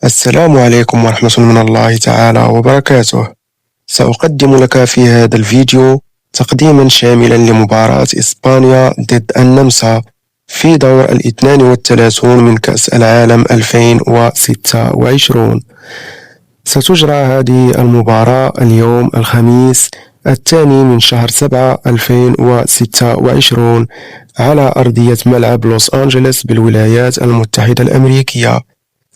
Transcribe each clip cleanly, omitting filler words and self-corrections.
السلام عليكم ورحمة من الله تعالى وبركاته. سأقدم لك في هذا الفيديو تقديما شاملا لمباراة إسبانيا ضد النمسا في دور 32 من كأس العالم 2026. ستجرى هذه المباراة اليوم الخميس 2 من شهر 7 2026 على أرضية ملعب لوس أنجلوس بالولايات المتحدة الأمريكية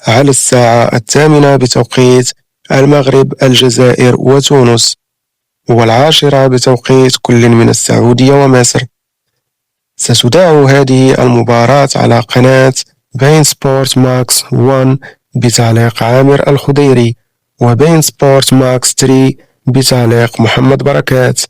على الساعة 8 بتوقيت المغرب، الجزائر وتونس، والعاشرة بتوقيت كل من السعودية ومصر. ستذاع هذه المباراة على قناة بين سبورت ماكس 1 بتعليق عامر الخضيري، وبين سبورت ماكس 3 بتعليق محمد بركات.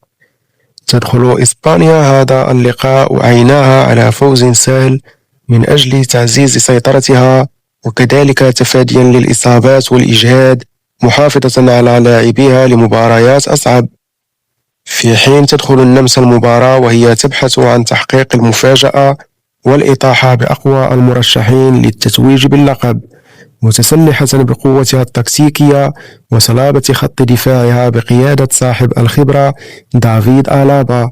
تدخل إسبانيا هذا اللقاء عيناها على فوز سهل من أجل تعزيز سيطرتها وكذلك تفاديا للإصابات والإجهاد، محافظة على لاعبيها لمباريات أصعب. في حين تدخل النمسا المباراة وهي تبحث عن تحقيق المفاجأة والإطاحة بأقوى المرشحين للتتويج باللقب، متسلحة بقوتها التكتيكية وصلابة خط دفاعها بقيادة صاحب الخبرة دافيد ألابا.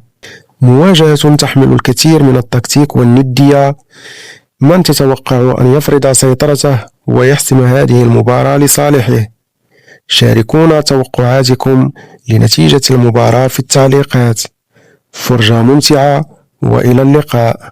مواجهة تحمل الكثير من التكتيك والندية. من تتوقع أن يفرض سيطرته ويحسم هذه المباراة لصالحه؟ شاركونا توقعاتكم لنتيجة المباراة في التعليقات. فرجة ممتعة وإلى اللقاء.